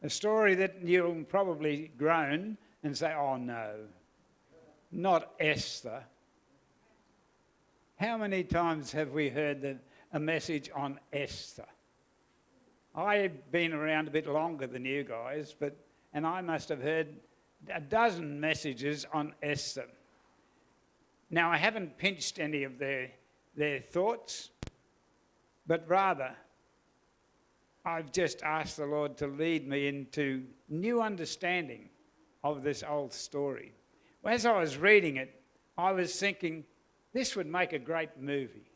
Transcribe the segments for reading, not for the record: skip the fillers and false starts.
A story that you'll probably groan and say, oh no, not Esther. How many times have we heard a message on Esther? I've been around a bit longer than you guys, and I must have heard a dozen messages on Esther. Now, I haven't pinched any of their thoughts, but rather I've just asked the Lord to lead me into new understanding of this old story. As I was reading it, I was thinking this would make a great movie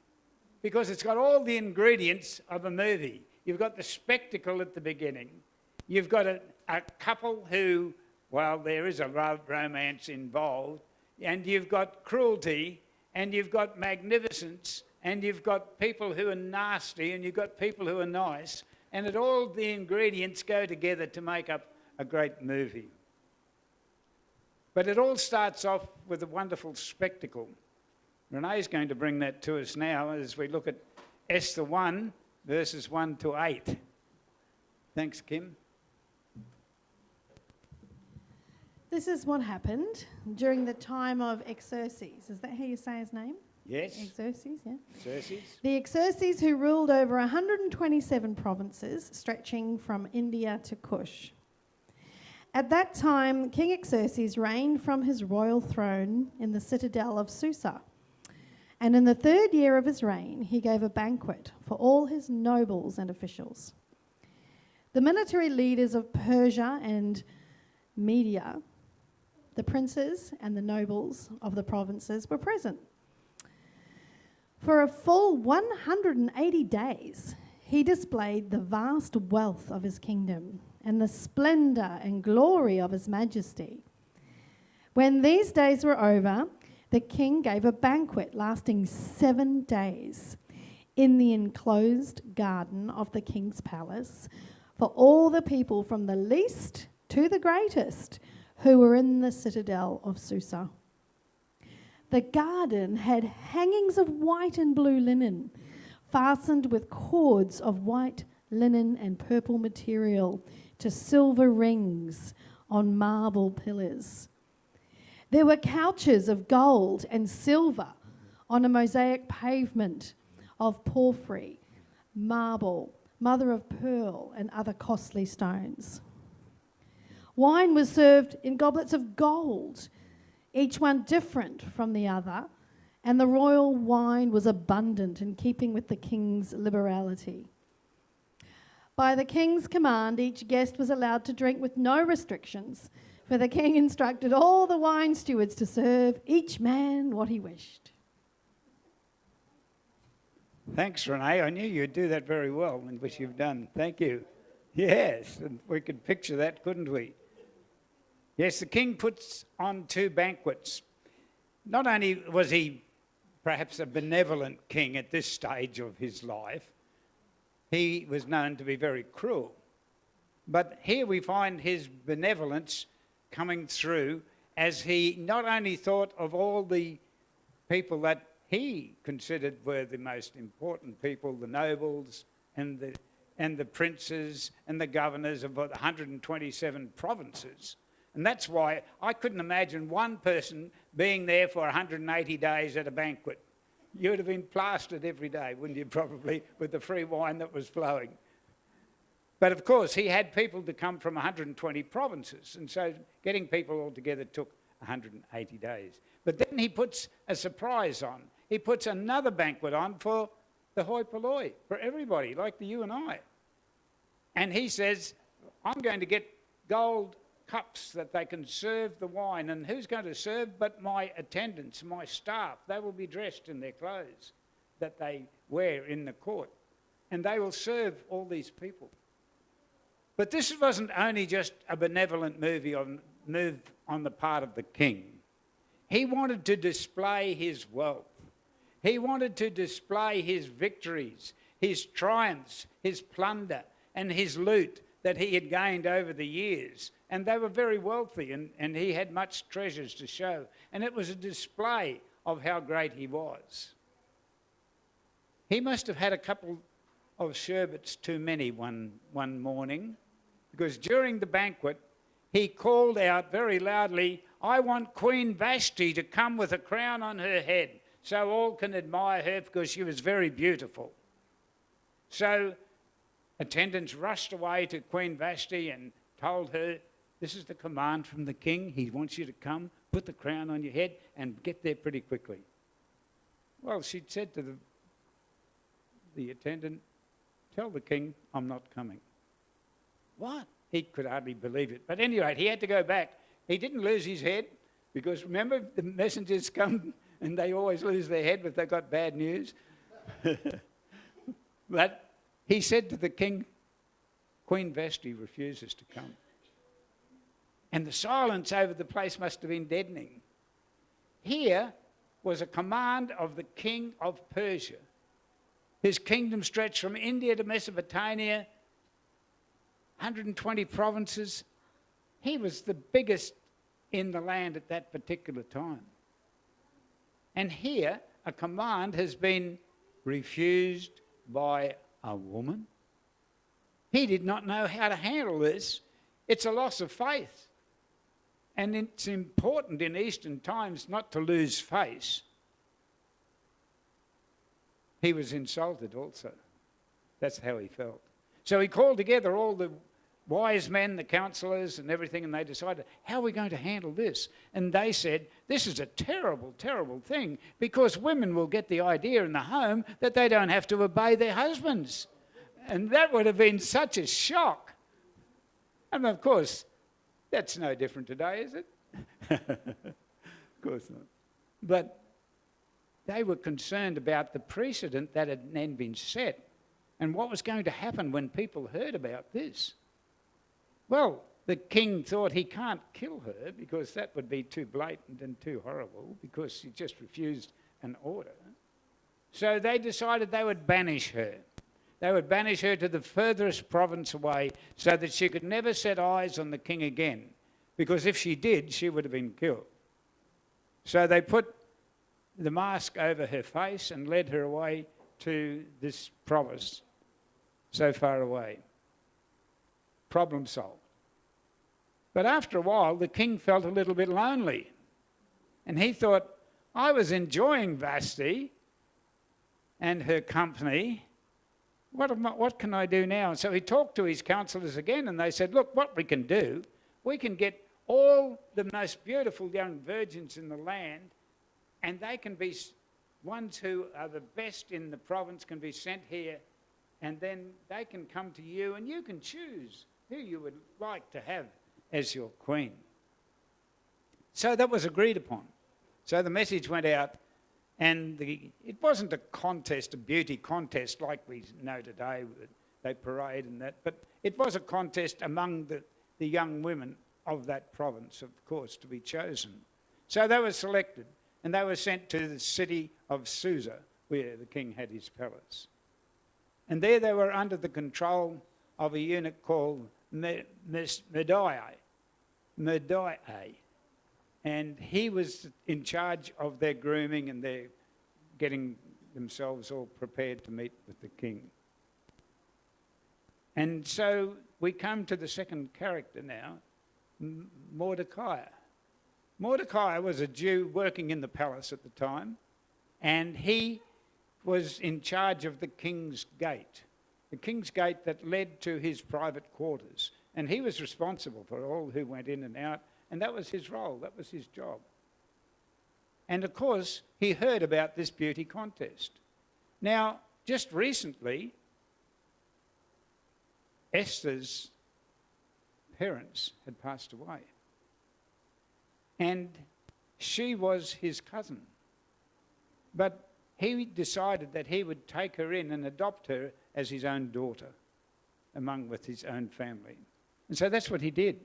because it's got all the ingredients of a movie. You've got the spectacle at the beginning. You've got a couple who, well, there is a romance involved, and you've got cruelty, and you've got magnificence, and you've got people who are nasty, and you've got people who are nice, and all the ingredients go together to make up a great movie. But it all starts off with a wonderful spectacle. Renee's going to bring that to us now as we look at Esther 1, verses 1 to 8. Thanks, Kim. This is what happened during the time of Xerxes. Is that how you say his name? Yes. Xerxes, yeah. Xerxes. The Xerxes who ruled over 127 provinces stretching from India to Kush. At that time, King Xerxes reigned from his royal throne in the citadel of Susa. And in the 3rd year of his reign, he gave a banquet for all his nobles and officials. The military leaders of Persia and Media, the princes and the nobles of the provinces were present. For a full 180 days, he displayed the vast wealth of his kingdom and the splendor and glory of his majesty. When these days were over, the king gave a banquet lasting 7 days in the enclosed garden of the king's palace for all the people from the least to the greatest who were in the citadel of Susa. The garden had hangings of white and blue linen, fastened with cords of white linen and purple material to silver rings on marble pillars. There were couches of gold and silver on a mosaic pavement of porphyry, marble, mother of pearl, and other costly stones. Wine was served in goblets of gold, each one different from the other, and the royal wine was abundant in keeping with the king's liberality. By the king's command, each guest was allowed to drink with no restrictions, for the king instructed all the wine stewards to serve each man what he wished. Thanks, Renee. I knew you'd do that very well, which you've done. Thank you. Yes, and we could picture that, couldn't we? Yes, the king puts on 2 banquets. Not only was he perhaps a benevolent king at this stage of his life, he was known to be very cruel. But here we find his benevolence coming through as he not only thought of all the people that he considered were the most important people, the nobles and the princes and the governors of 127 provinces. And that's why I couldn't imagine one person being there for 180 days at a banquet. You would have been plastered every day, wouldn't you, probably, with the free wine that was flowing. But of course, he had people to come from 120 provinces, and so getting people all together took 180 days. But then he puts a surprise on. He puts another banquet on for the hoi polloi, for everybody, like you and I. And he says, I'm going to get gold cups that they can serve the wine. And who's going to serve but my attendants, my staff? They will be dressed in their clothes that they wear in the court. And they will serve all these people. But this wasn't only just a benevolent move on the part of the king. He wanted to display his wealth. He wanted to display his victories, his triumphs, his plunder, and his loot that he had gained over the years. And they were very wealthy, and he had much treasures to show. And it was a display of how great he was. He must have had a couple of sherbets too many one morning, because during the banquet, he called out very loudly, "I want Queen Vashti to come with a crown on her head so all can admire her because she was very beautiful." So attendants rushed away to Queen Vashti and told her, "This is the command from the king. He wants you to come, put the crown on your head and get there pretty quickly." Well, she said to the attendant, "Tell the king I'm not coming." What? He could hardly believe it. But at any rate, he had to go back. He didn't lose his head because remember, the messengers come and they always lose their head if they've got bad news. But he said to the king, "Queen Vashti refuses to come." And the silence over the place must have been deadening. Here was a command of the king of Persia. His kingdom stretched from India to Mesopotamia, 120 provinces. He was the biggest in the land at that particular time. And here, a command has been refused by a woman. He did not know how to handle this. It's a loss of faith. And it's important in Eastern times not to lose face. He was insulted also. That's how he felt. So he called together all the wise men, the counsellors and everything, and they decided, how are we going to handle this? And they said, this is a terrible, terrible thing, because women will get the idea in the home that they don't have to obey their husbands. And that would have been such a shock. And of course, that's no different today, is it? Of course not. But they were concerned about the precedent that had then been set and what was going to happen when people heard about this. Well, the king thought he can't kill her because that would be too blatant and too horrible because she just refused an order. So they decided they would banish her. They would banish her to the furthest province away so that she could never set eyes on the king again, because if she did, she would have been killed. So they put the mask over her face and led her away to this province so far away. Problem solved. But after a while, the king felt a little bit lonely. And he thought, I was enjoying Vashti and her company. What can I do now? And so he talked to his counselors again, and they said, look, what we can do, we can get all the most beautiful young virgins in the land, and they can be ones who are the best in the province can be sent here, and then they can come to you, and you can choose who you would like to have as your queen. So that was agreed upon. So the message went out, and it wasn't a contest, a beauty contest like we know today, they parade and that, but it was a contest among the young women of that province, of course, to be chosen. So they were selected, and they were sent to the city of Susa, where the king had his palace. And there they were under the control of a eunuch called Mordecai. And he was in charge of their grooming and their getting themselves all prepared to meet with the king. And so we come to the second character now, Mordecai. Mordecai was a Jew working in the palace at the time, and he was in charge of the king's gate that led to his private quarters. And he was responsible for all who went in and out, and that was his role, that was his job. And of course, he heard about this beauty contest. Now, just recently, Esther's parents had passed away. And she was his cousin. But he decided that he would take her in and adopt her as his own daughter, with his own family. And so that's what he did.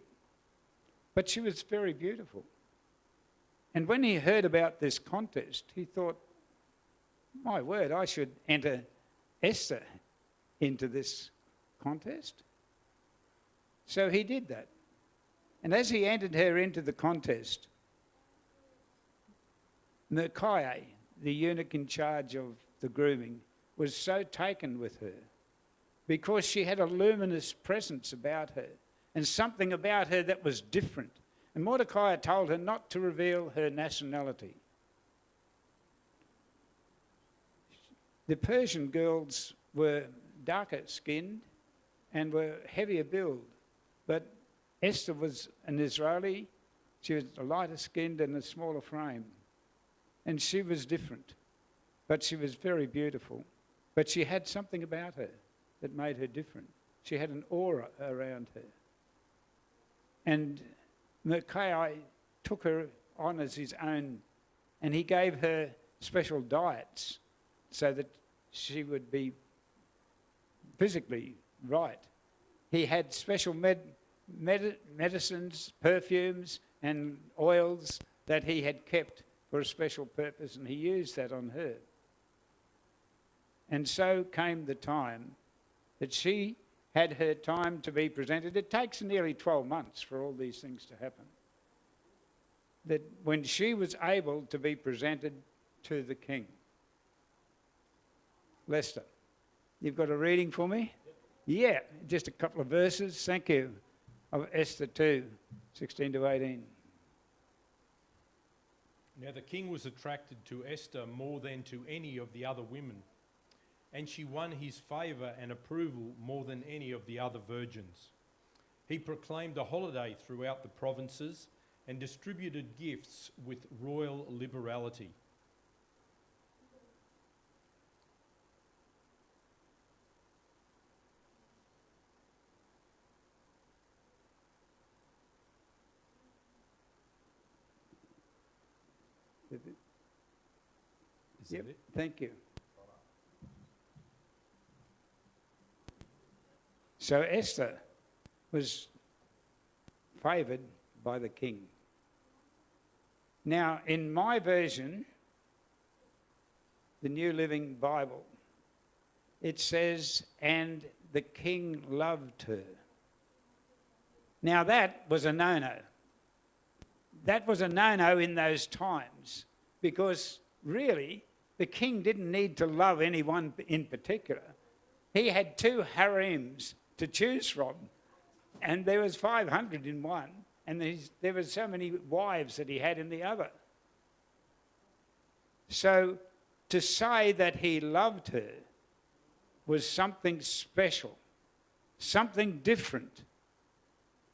But she was very beautiful. And when he heard about this contest, he thought, my word, I should enter Esther into this contest. So he did that. And as he entered her into the contest, Mordecai, the eunuch in charge of the grooming, was so taken with her because she had a luminous presence about her and something about her that was different. And Mordecai told her not to reveal her nationality. The Persian girls were darker skinned and were heavier build, but Esther was an Israeli. She was lighter skinned and a smaller frame. And she was different, but she was very beautiful. But she had something about her that made her different. She had an aura around her. And Mordecai took her on as his own, and he gave her special diets so that she would be physically right. He had special medicines, perfumes, and oils that he had kept for a special purpose, and he used that on her. And so came the time that she had her time to be presented. It takes nearly 12 months for all these things to happen. That when she was able to be presented to the king. Lester, you've got a reading for me? Yeah, just a couple of verses, thank you, of Esther 2, 16 to 18. Now the king was attracted to Esther more than to any of the other women, and she won his favour and approval more than any of the other virgins. He proclaimed a holiday throughout the provinces and distributed gifts with royal liberality. Is that it? Thank you. So Esther was favoured by the king. Now, in my version, the New Living Bible, it says, and the king loved her. Now, that was a no-no. That was a no-no in those times, because really the king didn't need to love anyone in particular. He had 2 harems to choose from, and there was 500 in one, and there were so many wives that he had in the other. So to say that he loved her was something special, something different.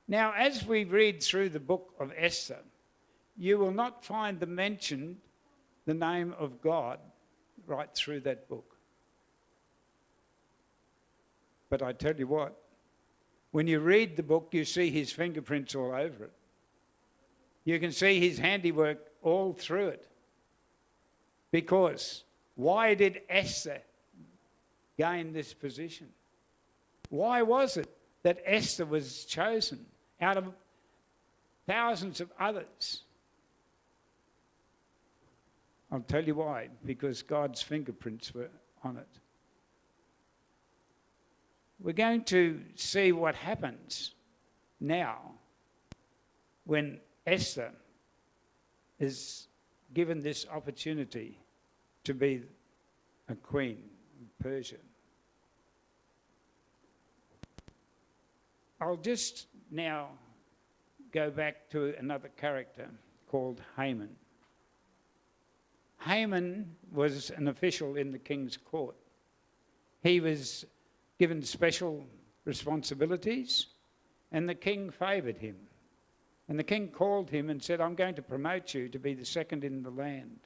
Now, as we read through the book of Esther, you will not find the name of God right through that book. But I tell you what, when you read the book, you see his fingerprints all over it. You can see his handiwork all through it. Because why did Esther gain this position? Why was it that Esther was chosen out of thousands of others? I'll tell you why, because God's fingerprints were on it. We're going to see what happens now when Esther is given this opportunity to be a queen of Persia. I'll just now go back to another character called Haman. Haman was an official in the king's court. He was given special responsibilities, and the king favoured him. And the king called him and said, I'm going to promote you to be the second in the land.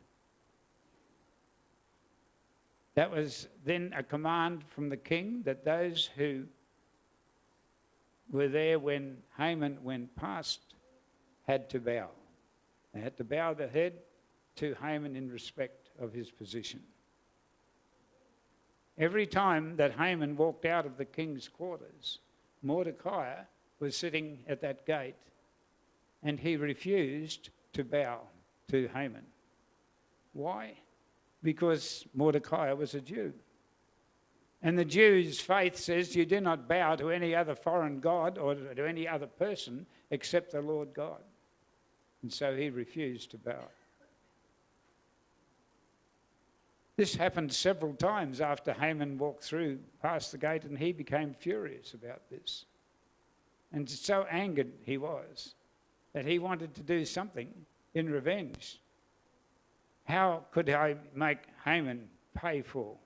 That was then a command from the king that those who were there when Haman went past had to bow. They had to bow their head to Haman in respect of his position. Every time that Haman walked out of the king's quarters, Mordecai was sitting at that gate, and he refused to bow to Haman. Why? Because Mordecai was a Jew. And the Jews' faith says you do not bow to any other foreign god or to any other person except the Lord God. And so he refused to bow. This happened several times after Haman walked through past the gate, and he became furious about this. And so angered he was that he wanted to do something in revenge. How could I make Haman pay for?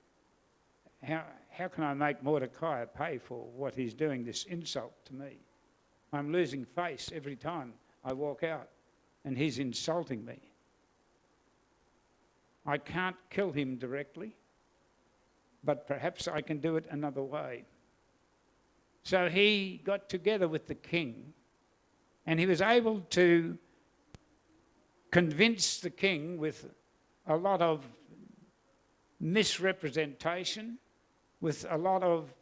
How can I make Mordecai pay for what he's doing, this insult to me? I'm losing face every time I walk out, and he's insulting me. I can't kill him directly, but perhaps I can do it another way. So he got together with the king, and he was able to convince the king with a lot of misrepresentation, with a lot of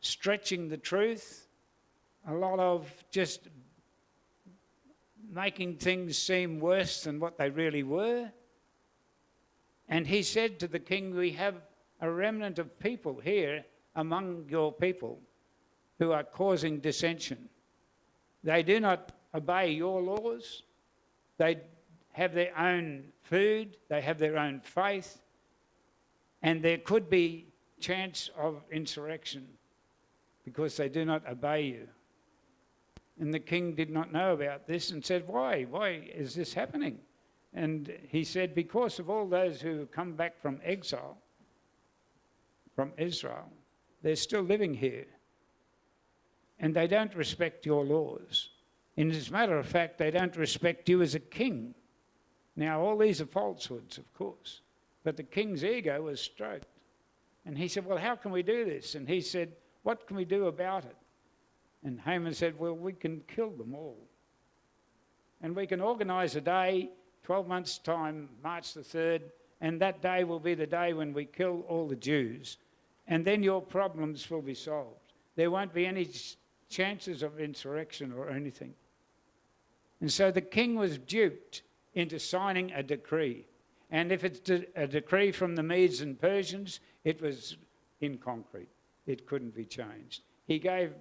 stretching the truth, a lot of just making things seem worse than what they really were. And he said to the king, we have a remnant of people here among your people who are causing dissension. They do not obey your laws. They have their own food. They have their own faith. And there could be chance of insurrection because they do not obey you. And the king did not know about this and said, why? Why is this happening? And he said, because of all those who have come back from exile, from Israel, they're still living here. And they don't respect your laws. And as a matter of fact, they don't respect you as a king. Now, all these are falsehoods, of course. But the king's ego was stroked. And he said, well, how can we do this? And he said, what can we do about it? And Haman said, well, we can kill them all. And we can organise a day, 12 months' time, March the 3rd, and that day will be the day when we kill all the Jews. And then your problems will be solved. There won't be any chances of insurrection or anything. And so the king was duped into signing a decree. And if it's a decree from the Medes and Persians, it was in concrete. It couldn't be changed. He gave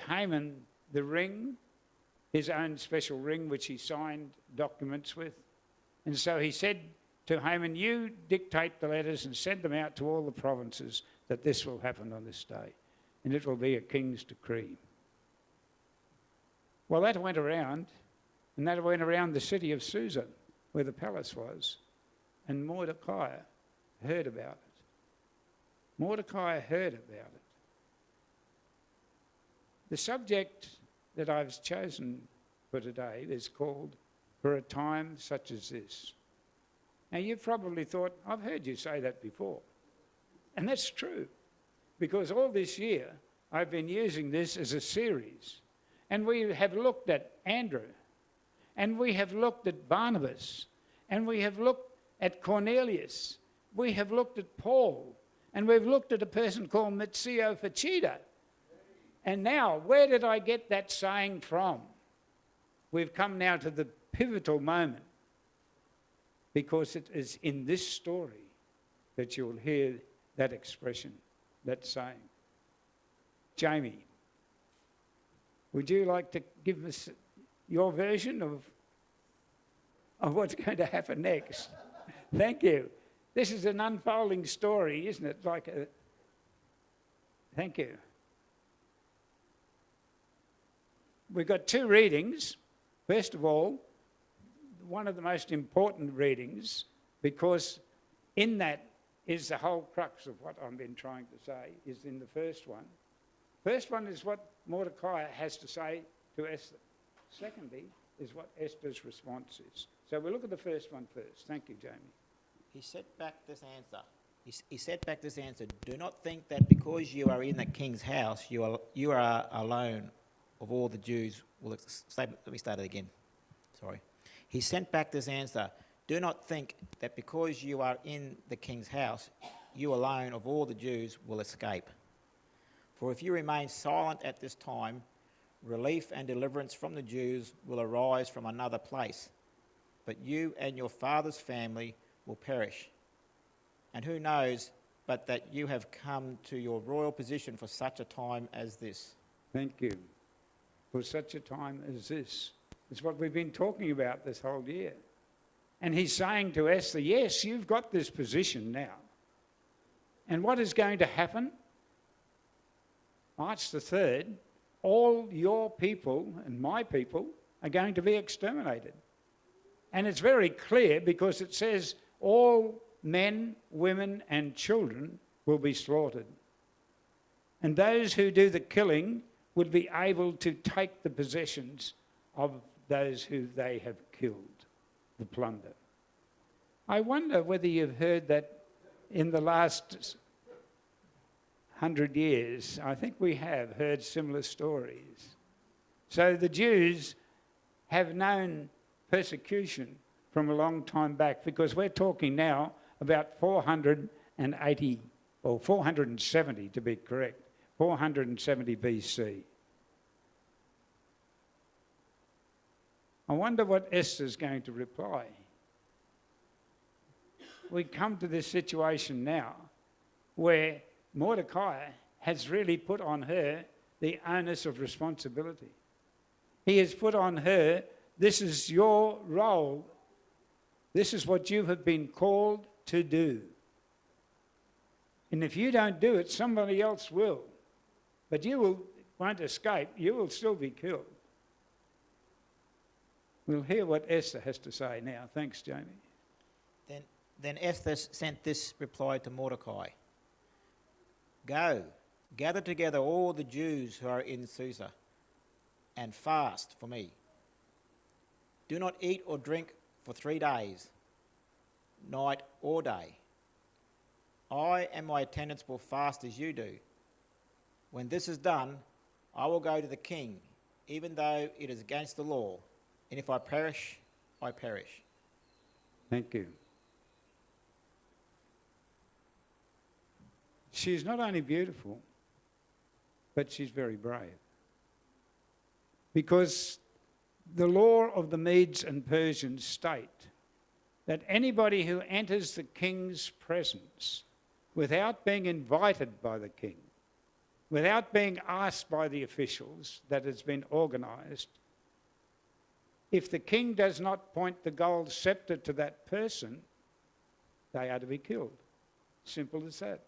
Haman the ring, his own special ring, which he signed documents with. And so he said to Haman, you dictate the letters and send them out to all the provinces that this will happen on this day. And it will be a king's decree. Well, that went around, and that went around the city of Susa, where the palace was. And Mordecai heard about it. Mordecai heard about it. The subject that I've chosen for today is called For a Time Such as This. Now, you've probably thought, I've heard you say that before. And that's true, because all this year I've been using this as a series. And we have looked at Andrew, and we have looked at Barnabas, and we have looked at Cornelius, we have looked at Paul, and we've looked at a person called Matteo Facida. And now, where did I get that saying from? We've come now to the pivotal moment, because it is in this story that you'll hear that expression, that saying. Jamie, would you like to give us your version of what's going to happen next? Thank you. This is an unfolding story, isn't it? Thank you. We've got two readings. First of all, one of the most important readings, because in that is the whole crux of what I've been trying to say, is in the first one. First one is what Mordecai has to say to Esther. Secondly is what Esther's response is. So we'll look at the first one first. Thank you, Jamie. He set back this answer. He set back this answer. Do not think that because you are in the king's house, you are alone of all the Jews. Let me start it again. Sorry. He sent back this answer. Do not think that because you are in the king's house, you alone of all the Jews will escape. For if you remain silent at this time, relief and deliverance from the Jews will arise from another place. But you and your father's family will perish. And who knows but that you have come to your royal position for such a time as this. Thank you. For such a time as this. It's what we've been talking about this whole year. And he's saying to Esther, yes, you've got this position now. And what is going to happen? March the 3rd, all your people and my people are going to be exterminated. And it's very clear because it says all men, women and children will be slaughtered. And those who do the killing would be able to take the possessions of those who they have killed, the plunder. I wonder whether you've heard that in the last 100 years, I think we have heard similar stories. So the Jews have known persecution from a long time back, because we're talking now about 480, or 470 to be correct, 470 BC. I wonder what Esther's going to reply. We come to this situation now where Mordecai has really put on her the onus of responsibility. He has put on her, this is your role. This is what you have been called to do. And if you don't do it, somebody else will. But won't escape. You will still be killed. We'll hear what Esther has to say now. Thanks, Jamie. Then Esther sent this reply to Mordecai. Go, gather together all the Jews who are in Susa, and fast for me. Do not eat or drink for 3 days, night or day. I and my attendants will fast as you do. When this is done, I will go to the king, even though it is against the law. And if I perish, I perish. Thank you. She's not only beautiful, but she's very brave. Because the law of the Medes and Persians state that anybody who enters the king's presence without being invited by the king, without being asked by the officials that has been organised, if the king does not point the gold sceptre to that person, they are to be killed. Simple as that.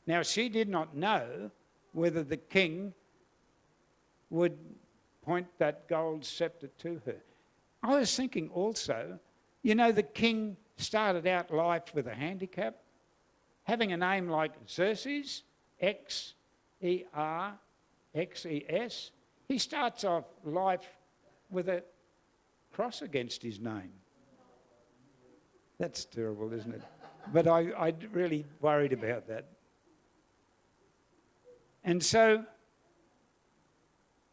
Now, she did not know whether the king would point that gold sceptre to her. I was thinking also, the king started out life with a handicap, having a name like Xerxes, Xerxes. He starts off life with a cross against his name. That's terrible, isn't it? But I really worried about that. And so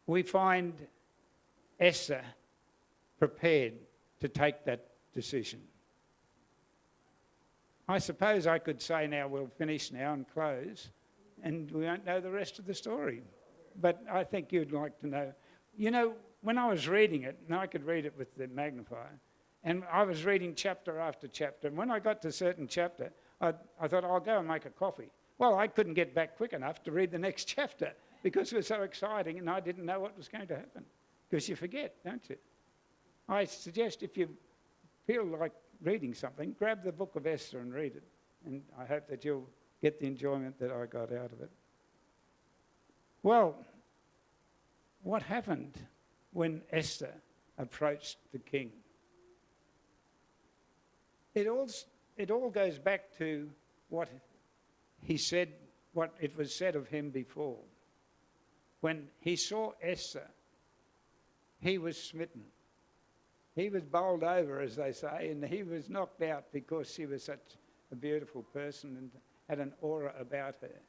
we find Esther prepared to take that decision. I suppose I could say now we'll finish now and close, and we won't know the rest of the story. But I think you'd like to know. When I was reading it, and I could read it with the magnifier, and I was reading chapter after chapter, and when I got to a certain chapter, I thought, I'll go and make a coffee. Well, I couldn't get back quick enough to read the next chapter because it was so exciting and I didn't know what was going to happen. Because you forget, don't you? I suggest if you feel like reading something, grab the book of Esther and read it. And I hope that you'll get the enjoyment that I got out of it. Well, what happened when Esther approached the king? It all goes back to what he said, what it was said of him before. When he saw Esther, he was smitten. He was bowled over, as they say, and he was knocked out because she was such a beautiful person and had an aura about her.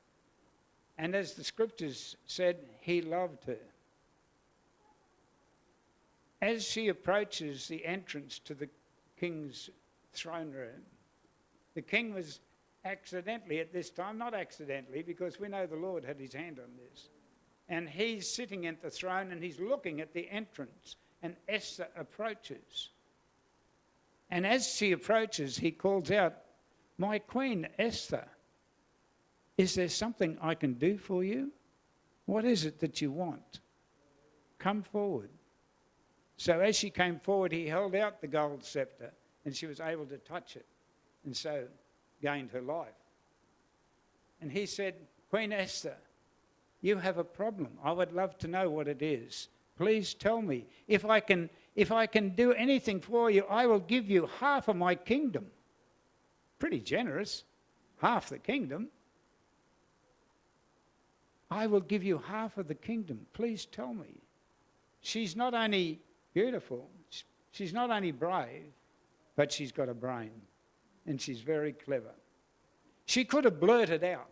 And as the scriptures said, he loved her. As she approaches the entrance to the king's throne room, the king was accidentally at this time, not accidentally, because we know the Lord had his hand on this. And he's sitting at the throne and he's looking at the entrance, and Esther approaches. And as she approaches, he calls out, "My queen Esther, is there something I can do for you? What is it that you want? Come forward." So as she came forward, he held out the gold sceptre and she was able to touch it and so gained her life. And he said, "Queen Esther, you have a problem. I would love to know what it is. Please tell me. If I can do anything for you, I will give you half of my kingdom. Pretty generous. Half the kingdom. I will give you half of the kingdom. Please tell me. She's not only beautiful, she's not only brave, but she's got a brain. And she's very clever. She could have blurted out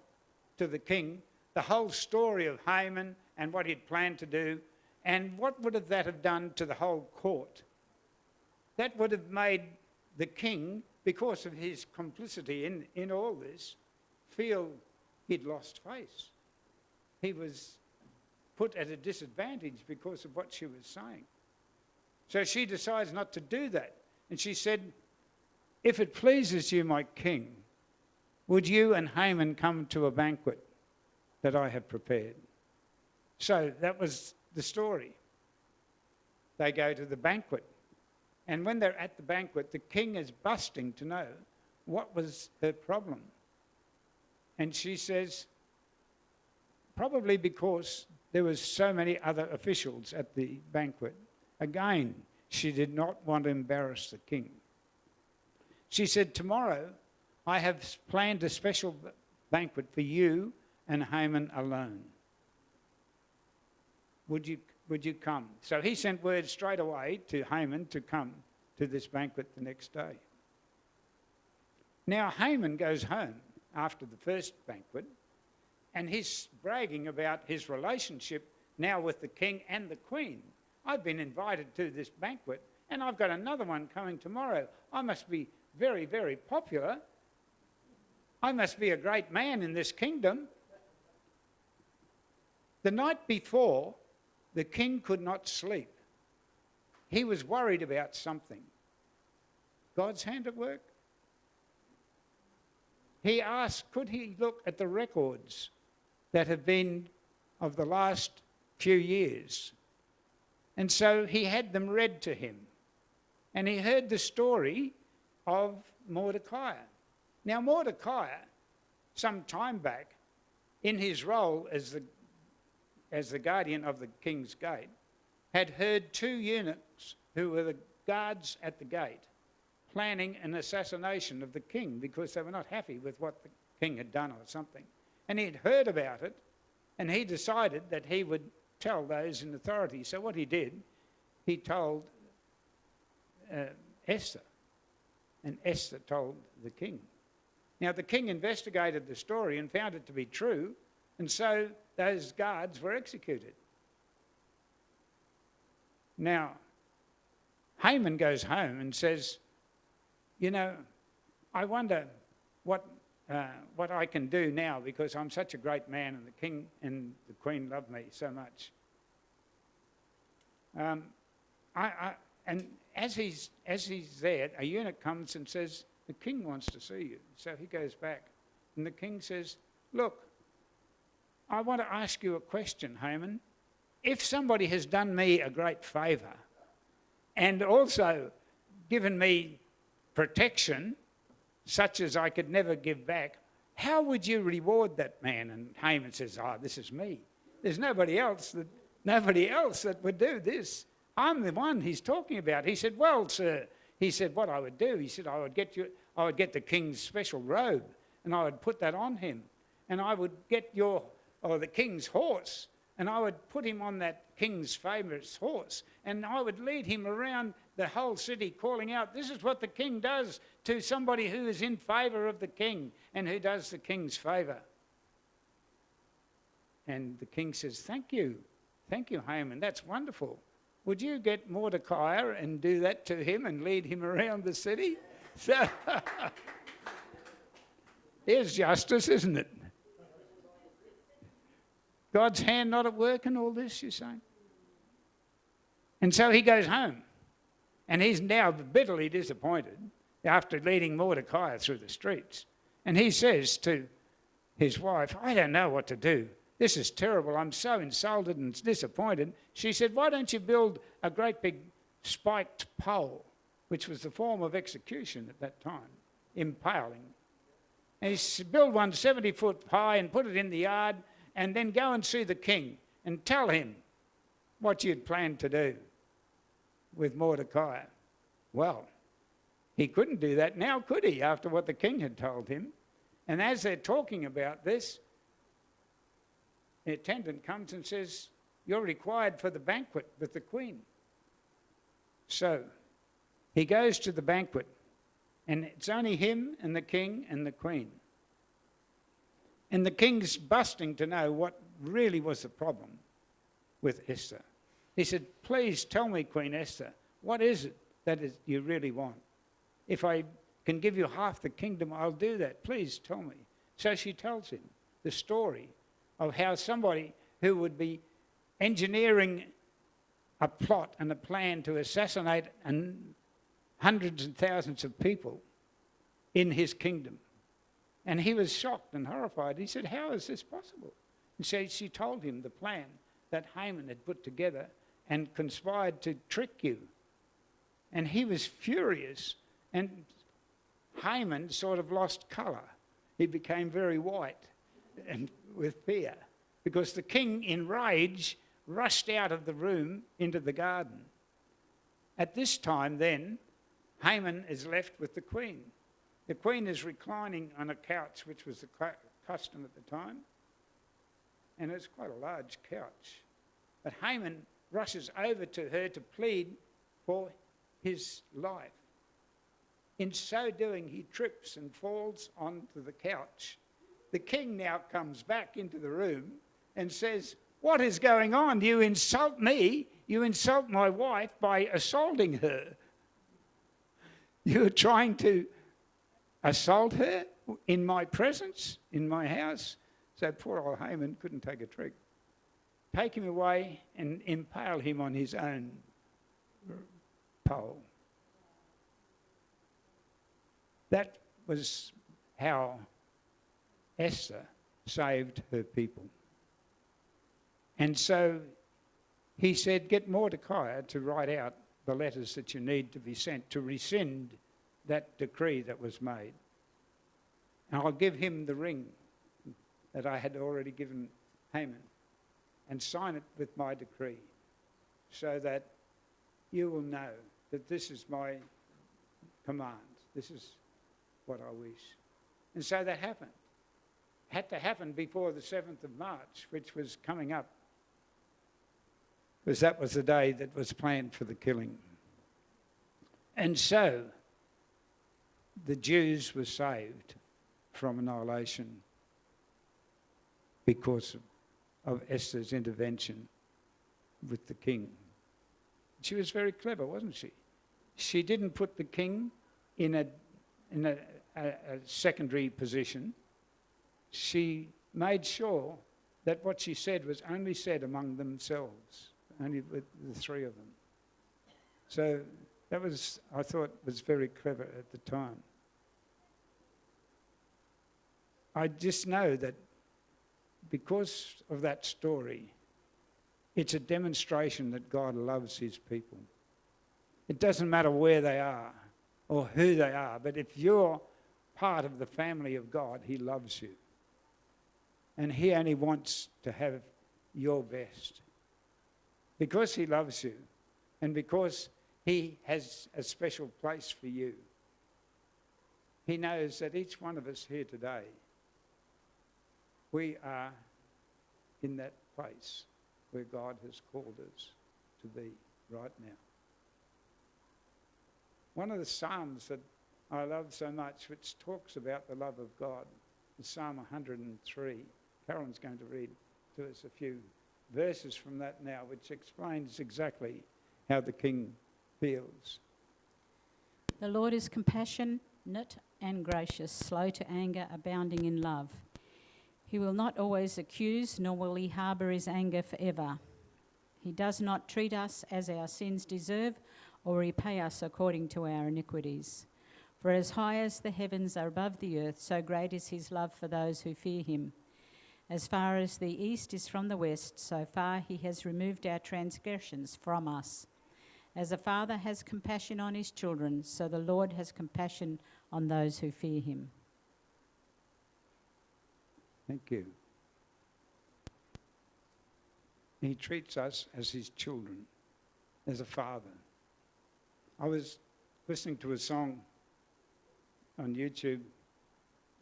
to the king the whole story of Haman and what he'd planned to do. And what would that have done to the whole court? That would have made the king, because of his complicity in all this, feel he'd lost face. He was put at a disadvantage because of what she was saying. So she decides not to do that. And she said, if it pleases you, my king, would you and Haman come to a banquet that I have prepared? So that was the story. They go to the banquet. And when they're at the banquet, the king is busting to know what was her problem. And she says, probably because there was so many other officials at the banquet. Again, she did not want to embarrass the king. She said, tomorrow I have planned a special banquet for you and Haman alone. Would you come? So he sent word straight away to Haman to come to this banquet the next day. Now Haman goes home after the first banquet, and he's bragging about his relationship now with the king and the queen. I've been invited to this banquet, and I've got another one coming tomorrow. I must be very, very popular. I must be a great man in this kingdom. The night before, the king could not sleep. He was worried about something. God's hand at work? He asked, could he look at the records that have been of the last few years? And so he had them read to him. And he heard the story of Mordecai. Now Mordecai, some time back, in his role as the guardian of the king's gate, had heard two eunuchs who were the guards at the gate planning an assassination of the king because they were not happy with what the king had done or something. And he'd heard about it, and he decided that he would tell those in authority. So what he did, he told Esther, and Esther told the king. Now the king investigated the story and found it to be true, and so those guards were executed. Now, Haman goes home and says, you know, I wonder what I can do now because I'm such a great man and the king and the queen love me so much. And as he's there, a eunuch comes and says, the king wants to see you. So he goes back, and the king says, look, I want to ask you a question, Haman. If somebody has done me a great favour and also given me protection, such as I could never give back, how would you reward that man? And Haman says, this is me. There's nobody else that would do this. I'm the one he's talking about. He said, well, sir, he said, what I would do, he said, I would get the king's special robe, and I would put that on him, and I would get the king's horse, and I would put him on that king's favourite horse, and I would lead him around the whole city calling out, this is what the king does to somebody who is in favour of the king and who does the king's favour. And the king says, thank you, Haman, that's wonderful. Would you get Mordecai and do that to him and lead him around the city? So, here's justice, isn't it? God's hand not at work in all this, you're saying? And so he goes home. And he's now bitterly disappointed after leading Mordecai through the streets. And he says to his wife, I don't know what to do. This is terrible. I'm so insulted and disappointed. She said, why don't you build a great big spiked pole, which was the form of execution at that time, impaling. And he built one 70 foot high and put it in the yard and then go and see the king and tell him what you'd planned to do with Mordecai. Well, he couldn't do that now, could he, after what the king had told him? And as they're talking about this, the attendant comes and says, you're required for the banquet with the queen. So he goes to the banquet, and it's only him and the king and the queen. And the king's busting to know what really was the problem with Esther. He said, please tell me, Queen Esther, what is it that you really want? If I can give you half the kingdom, I'll do that. Please tell me. So she tells him the story of how somebody who would be engineering a plot and a plan to assassinate hundreds and thousands of people in his kingdom. And he was shocked and horrified. He said, how is this possible? And so she told him the plan that Haman had put together and conspired to trick you. And he was furious. And Haman sort of lost colour. He became very white and with fear, because the king, in rage, rushed out of the room into the garden. At this time then, Haman is left with the queen. The queen is reclining on a couch, which was the custom at the time, and it's quite a large couch. But Haman rushes over to her to plead for his life. In so doing, he trips and falls onto the couch. The king now comes back into the room and says, what is going on? You insult me. You insult my wife by assaulting her. You're trying to assault her in my presence, in my house. So poor old Haman couldn't take a trick. Take him away and impale him on his own pole. That was how Esther saved her people. And so he said, get Mordecai to write out the letters that you need to be sent to rescind that decree that was made. And I'll give him the ring that I had already given Haman and sign it with my decree, so that you will know that this is my command. This is what I wish. And so that happened. Had to happen before the 7th of March, which was coming up, because that was the day that was planned for the killing. And so the Jews were saved from annihilation because of Esther's intervention with the king. She was very clever, wasn't she? She didn't put the king in a secondary position. She made sure that what she said was only said among themselves, only with the three of them. So that was, I thought, was very clever at the time. I just know that because of that story, it's a demonstration that God loves his people. It doesn't matter where they are or who they are, but if you're part of the family of God, he loves you. And he only wants to have your best. Because he loves you and because he has a special place for you, he knows that each one of us here today, we are in that place where God has called us to be right now. One of the Psalms that I love so much, which talks about the love of God, is Psalm 103. Carolyn's going to read to us a few verses from that now, which explains exactly how the king feels. The Lord is compassionate and gracious, slow to anger, abounding in love. He will not always accuse, nor will he harbour his anger forever. He does not treat us as our sins deserve, or repay us according to our iniquities. For as high as the heavens are above the earth, so great is his love for those who fear him. As far as the east is from the west, so far he has removed our transgressions from us. As a father has compassion on his children, so the Lord has compassion on those who fear him. Thank you. He treats us as his children, as a father. I was listening to a song on YouTube,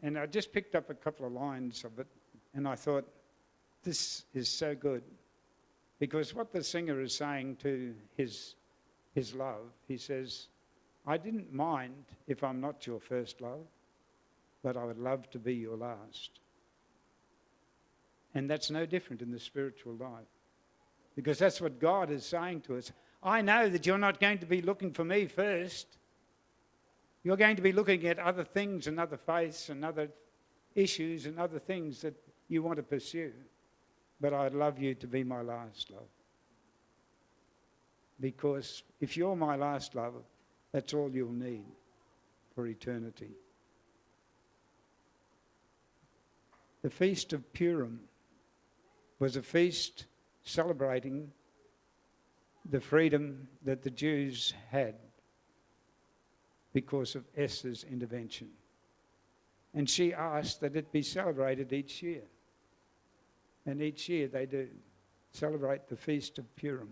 and I just picked up a couple of lines of it, and I thought, this is so good. Because what the singer is saying to his love, he says, I didn't mind if I'm not your first love, but I would love to be your last. And that's no different in the spiritual life. Because that's what God is saying to us. I know that you're not going to be looking for me first. You're going to be looking at other things and other faiths and other issues and other things that you want to pursue. But I'd love you to be my last love. Because if you're my last love, that's all you'll need for eternity. The Feast of Purim was a feast celebrating the freedom that the Jews had because of Esther's intervention. And she asked that it be celebrated each year. And each year they do celebrate the Feast of Purim.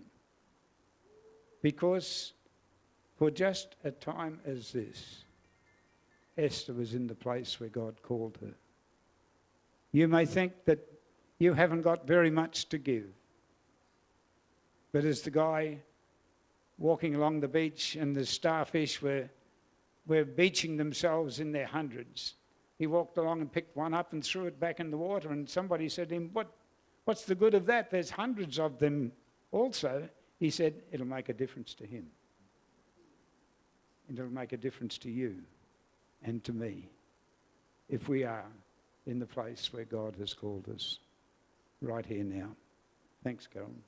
Because for just a time as this, Esther was in the place where God called her. You may think that you haven't got very much to give. But as the guy walking along the beach and the starfish were beaching themselves in their hundreds, he walked along and picked one up and threw it back in the water, and somebody said to him, what's the good of that? There's hundreds of them also. He said, it'll make a difference to him. It'll make a difference to you and to me if we are in the place where God has called us right here now. Thanks, Carolyn.